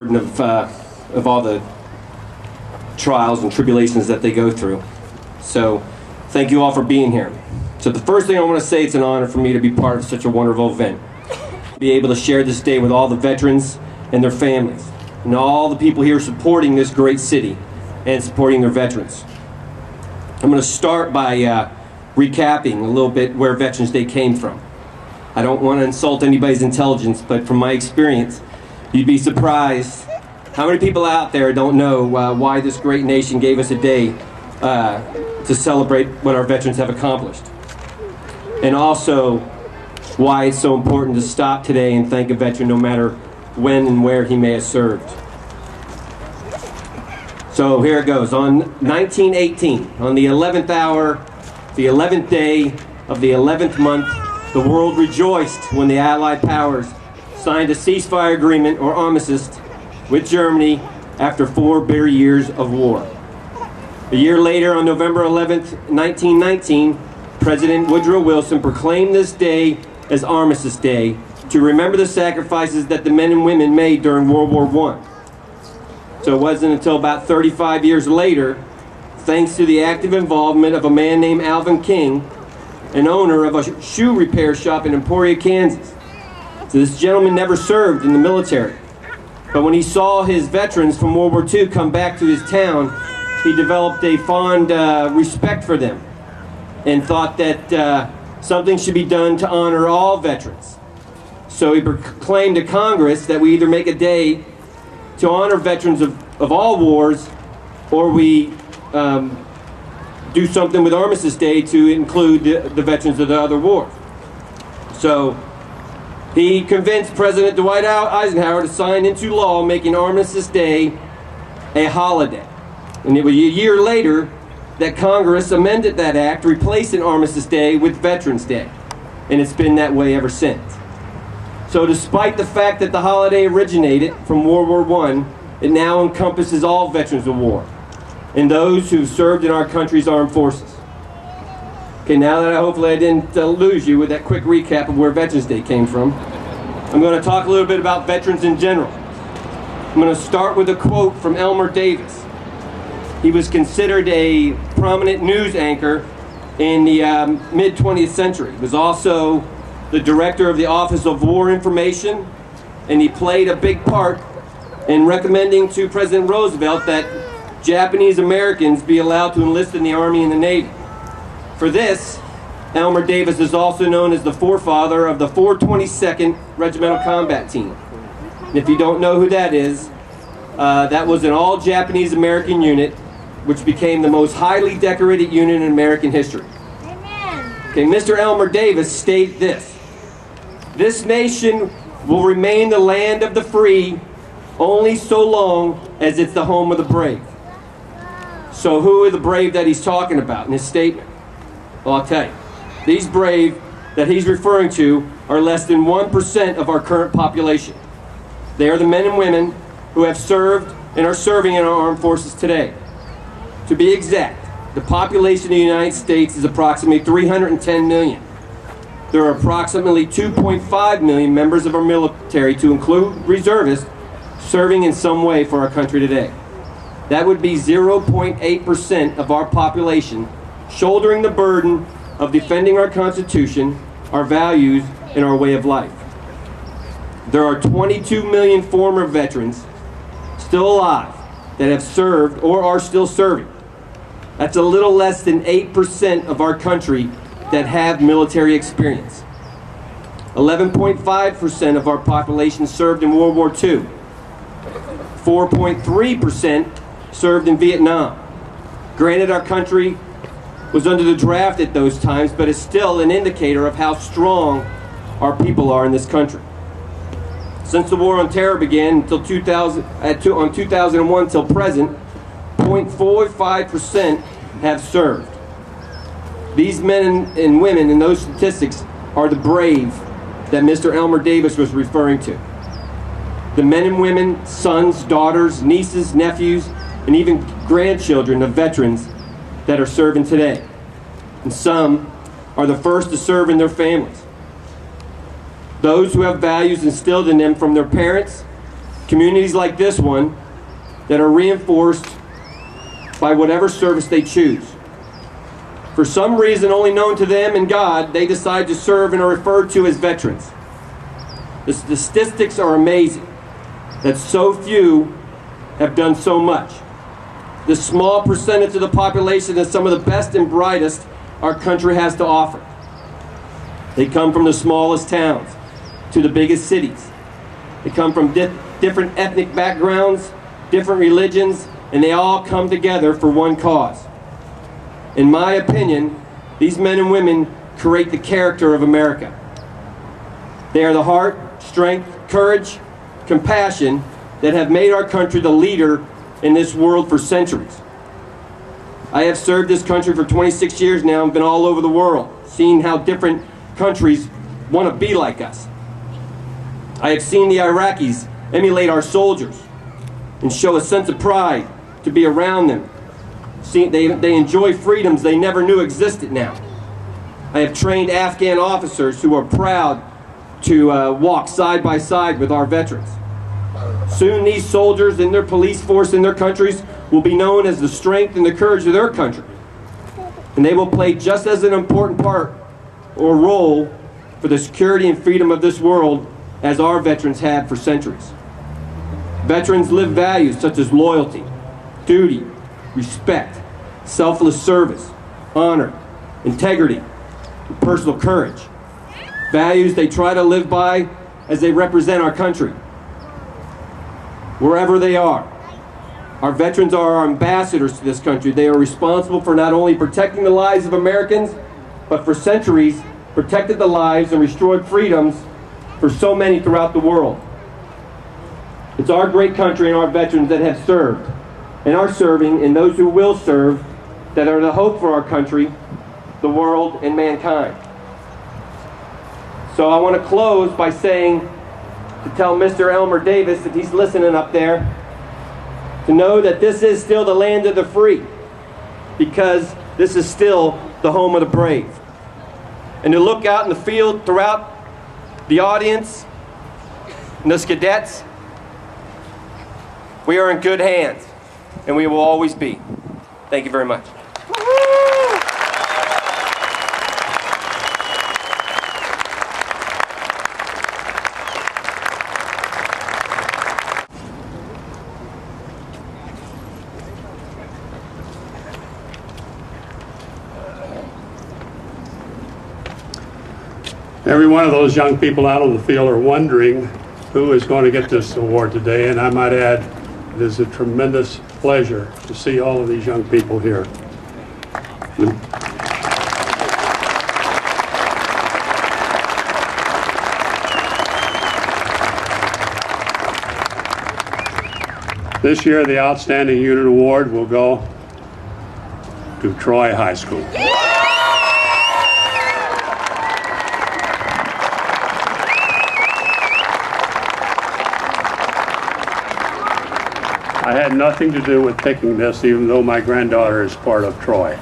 of all the trials and tribulations that they go through. So thank you all for being here. So the first thing I want to say, it's an honor for me to be part of such a wonderful event. Be able to share this day with all the veterans and their families, and all the people here supporting this great city and supporting their veterans. I'm going to start by recapping a little bit where Veterans Day came from. I don't want to insult anybody's intelligence, but from my experience, you'd be surprised how many people out there don't know why this great nation gave us a day to celebrate what our veterans have accomplished. And also why it's so important to stop today and thank a veteran no matter when and where he may have served. So here it goes. On 1918, on the 11th hour, the 11th day of the 11th month, the world rejoiced when the Allied powers signed a ceasefire agreement, or armistice, with Germany after 4 bitter years of war. A year later, on November 11th, 1919, President Woodrow Wilson proclaimed this day as Armistice Day to remember the sacrifices that the men and women made during World War I. So it wasn't until about 35 years later, thanks to the active involvement of a man named Alvin King, an owner of a shoe repair shop in Emporia, Kansas. So this gentleman never served in the military, but when he saw his veterans from World War II come back to his town, he developed a fond respect for them and thought that something should be done to honor all veterans. So he proclaimed to Congress that we either make a day to honor veterans of all wars, or we do something with Armistice Day to include the veterans of the other wars. So he convinced President Dwight Eisenhower to sign into law making Armistice Day a holiday. And it was a year later that Congress amended that act, replacing Armistice Day with Veterans Day. And it's been that way ever since. So despite the fact that the holiday originated from World War I, it now encompasses all veterans of war and those who served in our country's armed forces. Okay, now that hopefully I didn't lose you with that quick recap of where Veterans Day came from, I'm going to talk a little bit about veterans in general. I'm going to start with a quote from Elmer Davis. He was considered a prominent news anchor in the mid-20th century. He was also the director of the Office of War Information, and he played a big part in recommending to President Roosevelt that Japanese Americans be allowed to enlist in the Army and the Navy. For this, Elmer Davis is also known as the forefather of the 422nd Regimental Combat Team. And if you don't know who that is, that was an all-Japanese American unit which became the most highly decorated unit in American history. Amen. Okay, Mr. Elmer Davis stated this: "This nation will remain the land of the free only so long as it's the home of the brave." So who are the brave that he's talking about in his statement? Well, I'll tell you. These brave that he's referring to are less than 1% of our current population. They are the men and women who have served and are serving in our armed forces today. To be exact, the population of the United States is approximately 310 million. There are approximately 2.5 million members of our military, to include reservists, serving in some way for our country today. That would be 0.8% of our population shouldering the burden of defending our Constitution, our values, and our way of life. There are 22 million former veterans still alive that have served or are still serving. That's a little less than 8% of our country that have military experience. 11.5% of our population served in World War II. 4.3% served in Vietnam. Granted, our country was under the draft at those times, but it's still an indicator of how strong our people are in this country. Since the War on Terror began until 2001 till present, 0.45% have served. These men and women in those statistics are the brave that Mr. Elmer Davis was referring to. The men and women, sons, daughters, nieces, nephews, and even grandchildren of veterans that are serving today. And some are the first to serve in their families. Those who have values instilled in them from their parents Communities like this one that are reinforced by whatever service they choose. For some reason only known to them and God, they decide to serve and are referred to as veterans. The statistics are amazing that so few have done so much. This small percentage of the population is some of the best and brightest our country has to offer. They come from the smallest towns to the biggest cities. They come from different ethnic backgrounds, different religions, and they all come together for one cause. In my opinion, these men and women create the character of America. They are the heart, strength, courage, compassion that have made our country the leader in this world for centuries. I have served this country for 26 years now and been all over the world, seeing how different countries want to be like us. I have seen the Iraqis emulate our soldiers and show a sense of pride to be around them. They enjoy freedoms they never knew existed now. I have trained Afghan officers who are proud to walk side by side with our veterans. Soon these soldiers and their police force in their countries will be known as the strength and the courage of their country. And they will play just as an important part or role for the security and freedom of this world as our veterans have for centuries. Veterans live values such as loyalty, duty, respect, selfless service, honor, integrity, and personal courage. Values they try to live by as they represent our country. Wherever they are, our veterans are our ambassadors to this country. They are responsible for not only protecting the lives of Americans, but for centuries protected the lives and restored freedoms for so many throughout the world. It's our great country and our veterans that have served and are serving, and those who will serve, that are the hope for our country, the world, and mankind. So I want to close by saying, to tell Mr. Elmer Davis, if he's listening up there, to know that this is still the land of the free, because this is still the home of the brave. And to look out in the field throughout the audience and those cadets, we are in good hands, and we will always be. Thank you very much. Every one of those young people out on the field are wondering who is going to get this award today, and I might add, it is a tremendous pleasure to see all of these young people here. This year, the Outstanding Unit Award will go to Troy High School. I had nothing to do with picking this, even though my granddaughter is part of Troy.